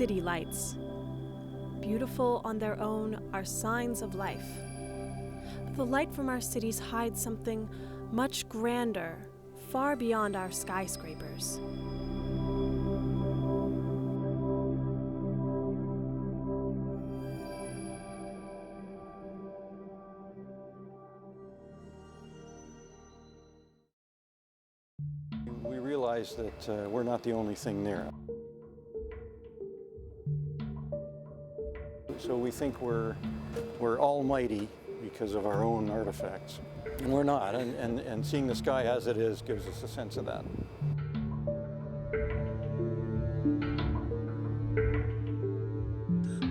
city lights. Beautiful on their own are signs of life. But the light from our cities hides something much grander, far beyond our skyscrapers. We realize that we're not the only thing there. So we think we're almighty because of our own artifacts. And we're not, and seeing the sky as it is gives us a sense of that.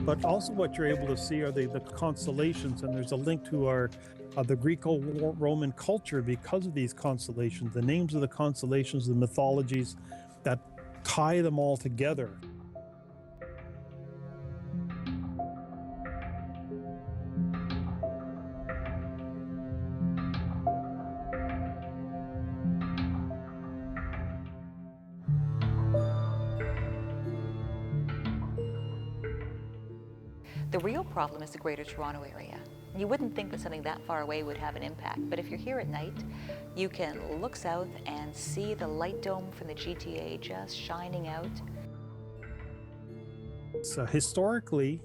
But also what you're able to see are the constellations, and there's a link to the Greco-Roman culture because of these constellations, the names of the constellations, the mythologies that tie them all together. The real problem is the Greater Toronto Area. You wouldn't think that something that far away would have an impact, but if you're here at night, you can look south and see the light dome from the GTA just shining out. So historically,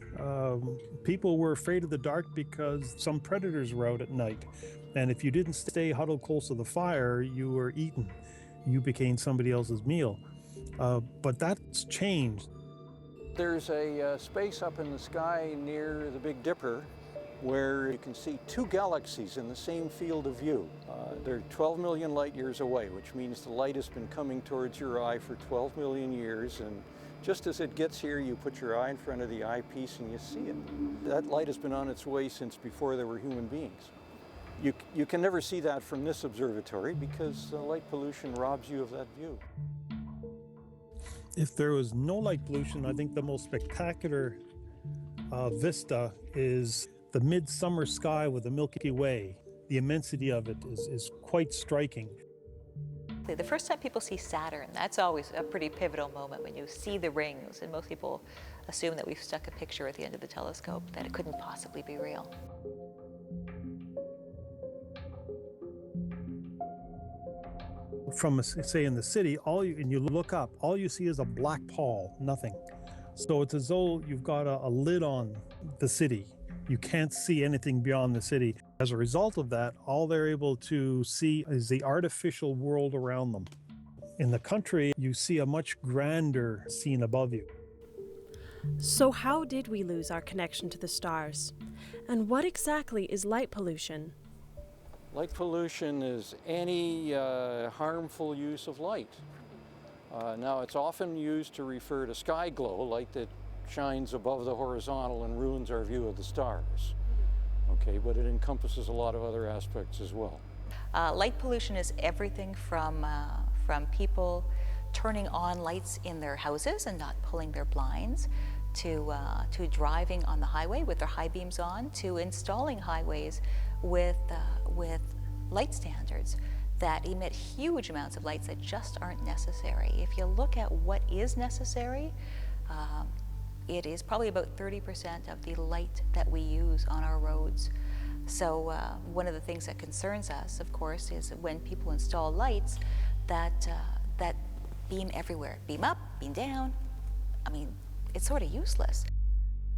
people were afraid of the dark because some predators were out at night. And if you didn't stay huddled close to the fire, you were eaten. You became somebody else's meal. But that's changed. There's a space up in the sky near the Big Dipper where you can see two galaxies in the same field of view. They're 12 million light years away, which means the light has been coming towards your eye for 12 million years, and just as it gets here, you put your eye in front of the eyepiece and you see it. That light has been on its way since before there were human beings. You can never see that from this observatory because light pollution robs you of that view. If there was no light pollution, I think the most spectacular vista is the midsummer sky with the Milky Way. The immensity of it is quite striking. The first time people see Saturn, that's always a pretty pivotal moment when you see the rings, and most people assume that we've stuck a picture at the end of the telescope, that it couldn't possibly be real. From, say, in the city, and you look up, all you see is a black pall, nothing. So it's as though you've got a lid on the city. You can't see anything beyond the city. As a result of that, all they're able to see is the artificial world around them. In the country, you see a much grander scene above you. So how did we lose our connection to the stars? And what exactly is light pollution? Light pollution is any harmful use of light. Now, it's often used to refer to sky glow, light that shines above the horizontal and ruins our view of the stars. Okay, but it encompasses a lot of other aspects as well. Light pollution is everything from people turning on lights in their houses and not pulling their blinds, to driving on the highway with their high beams on, to installing highways with light standards that emit huge amounts of lights that just aren't necessary. If you look at what is necessary, it is probably about 30% of the light that we use on our roads. So one of the things that concerns us, of course, is when people install lights that beam everywhere, beam up, beam down. I mean, it's sort of useless.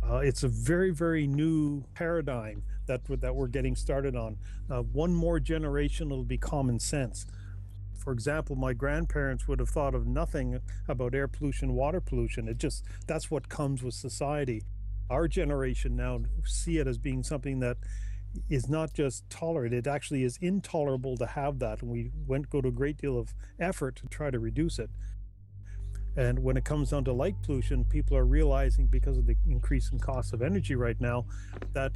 It's a very, very new paradigm that we're getting started on. One more generation, it'll be common sense. For example, my grandparents would have thought of nothing about air pollution, water pollution. That's what comes with society. Our generation now see it as being something that is not just tolerated, it actually is intolerable to have that. And we go to a great deal of effort to try to reduce it. And when it comes down to light pollution, people are realizing, because of the increase in cost of energy right now, that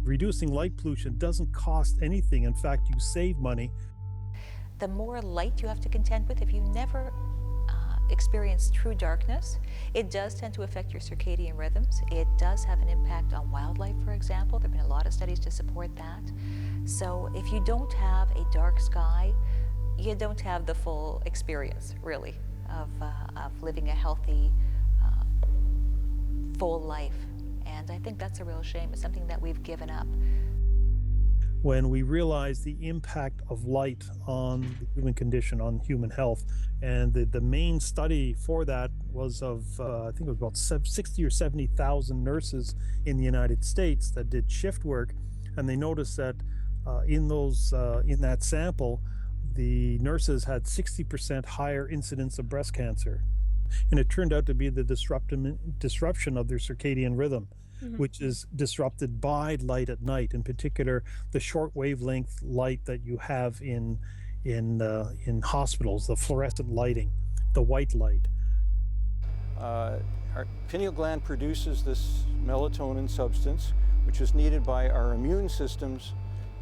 reducing light pollution doesn't cost anything. In fact, you save money. The more light you have to contend with, if you never experience true darkness, it does tend to affect your circadian rhythms. It does have an impact on wildlife, for example. There have been a lot of studies to support that. So if you don't have a dark sky, you don't have the full experience, really, of living a healthy, full life. And I think that's a real shame. It's something that we've given up. When we realized the impact of light on the human condition, on human health. And the main study for that was of, I think it was about 60 or 70,000 nurses in the United States that did shift work. And they noticed that in that sample, the nurses had 60% higher incidence of breast cancer. And it turned out to be the disruption of their circadian rhythm, which is disrupted by light at night, in particular the short wavelength light that you have in hospitals, the fluorescent lighting, the white light. Our pineal gland produces this melatonin substance, which is needed by our immune systems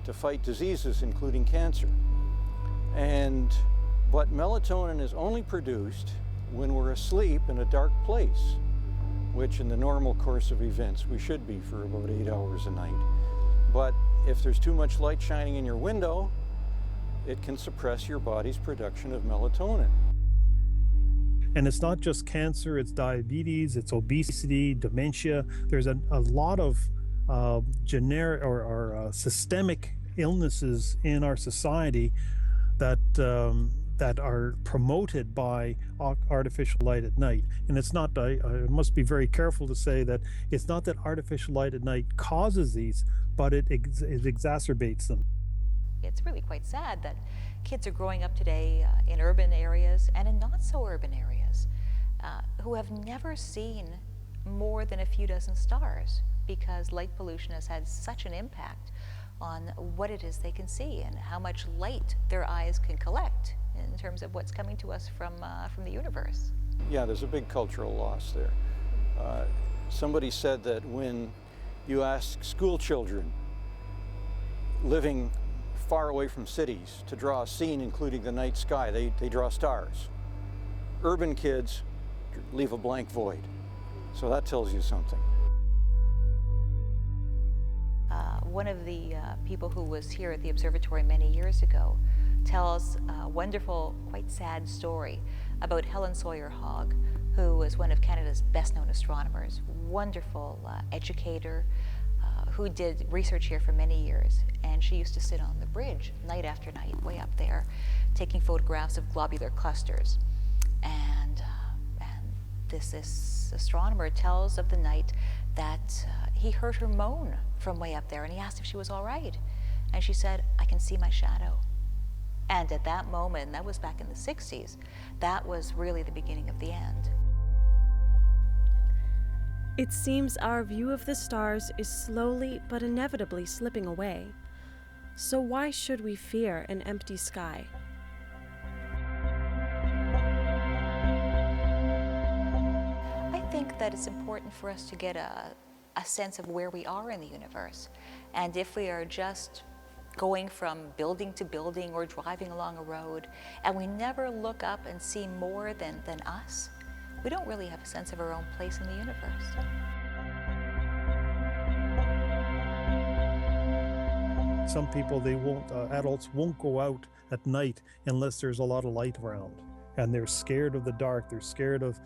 to fight diseases, including cancer. But melatonin is only produced when we're asleep in a dark place, which in the normal course of events we should be for about 8 hours a night. But if there's too much light shining in your window, it can suppress your body's production of melatonin. And it's not just cancer, it's diabetes, it's obesity, dementia. There's a lot of generic or systemic illnesses in our society that are promoted by artificial light at night. And it's not, I must be very careful to say that it's not that artificial light at night causes these, but it exacerbates them. It's really quite sad that kids are growing up today in urban areas and in not so urban areas who have never seen more than a few dozen stars, because light pollution has had such an impact on what it is they can see and how much light their eyes can collect in terms of what's coming to us from the universe. Yeah, there's a big cultural loss there. Somebody said that when you ask school children living far away from cities to draw a scene including the night sky, they draw stars. Urban kids leave a blank void. So that tells you something. One of the people who was here at the observatory many years ago tells a wonderful, quite sad story about Helen Sawyer Hogg, who was one of Canada's best-known astronomers, wonderful educator, who did research here for many years. And she used to sit on the bridge night after night, way up there, taking photographs of globular clusters. And this astronomer tells of the night that he heard her moan from way up there, and he asked if she was all right. And she said, "I can see my shadow." And at that moment, and that was back in the 60s, that was really the beginning of the end. It seems our view of the stars is slowly but inevitably slipping away. So why should we fear an empty sky? I think that it's important for us to get a sense of where we are in the universe. And if we are just going from building to building or driving along a road, and we never look up and see more than us, we don't really have a sense of our own place in the universe. Some people, adults won't go out at night unless there's a lot of light around. And they're scared of the dark. They're scared of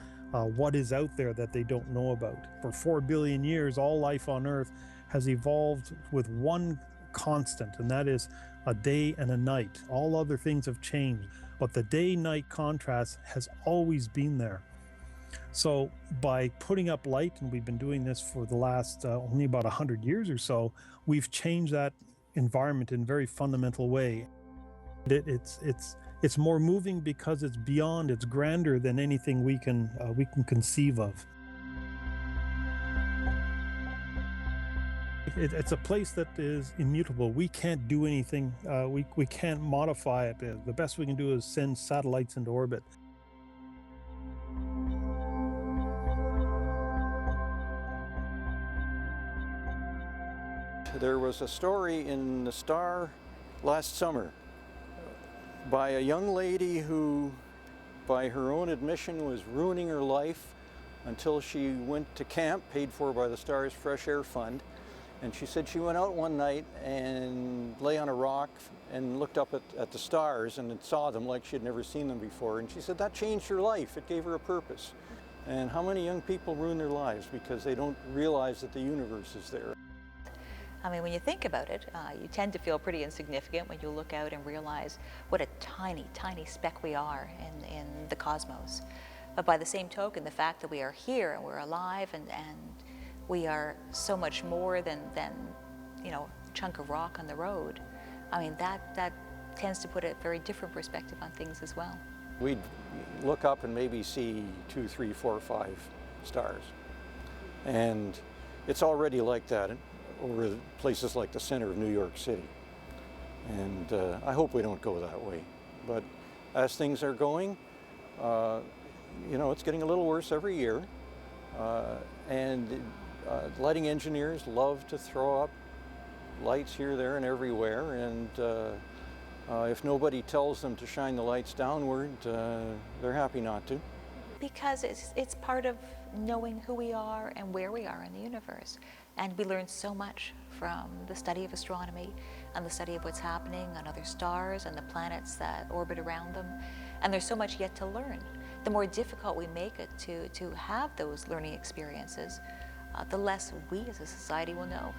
what is out there that they don't know about. For 4 billion years, all life on Earth has evolved with one constant, and that is a day and a night. All other things have changed, but the day-night contrast has always been there. So by putting up light, and we've been doing this for the last only about 100 years or so, we've changed that environment in a very fundamental way. It's more moving because it's beyond, it's grander than anything we can conceive of. It's a place that is immutable. We can't do anything. We can't modify it. The best we can do is send satellites into orbit. There was a story in The Star last summer by a young lady who, by her own admission, was ruining her life until she went to camp, paid for by the Star's Fresh Air Fund. And she said she went out one night and lay on a rock and looked up at the stars and saw them like she had never seen them before. And she said that changed her life. It gave her a purpose. And how many young people ruin their lives because they don't realize that the universe is there? I mean, when you think about it, you tend to feel pretty insignificant when you look out and realize what a tiny, tiny speck we are in the cosmos. But by the same token, the fact that we are here and we're alive and we are so much more than you know, a chunk of rock on the road, I mean, that tends to put a very different perspective on things as well. We'd look up and maybe see 2, 3, 4, 5 stars. And it's already like that over places like the center of New York City. And I hope we don't go that way. But as things are going, you know, it's getting a little worse every year. Lighting engineers love to throw up lights here, there, and everywhere. And if nobody tells them to shine the lights downward, they're happy not to. Because it's part of knowing who we are and where we are in the universe. And we learn so much from the study of astronomy and the study of what's happening on other stars and the planets that orbit around them. And there's so much yet to learn. The more difficult we make it to have those learning experiences, the less we as a society will know.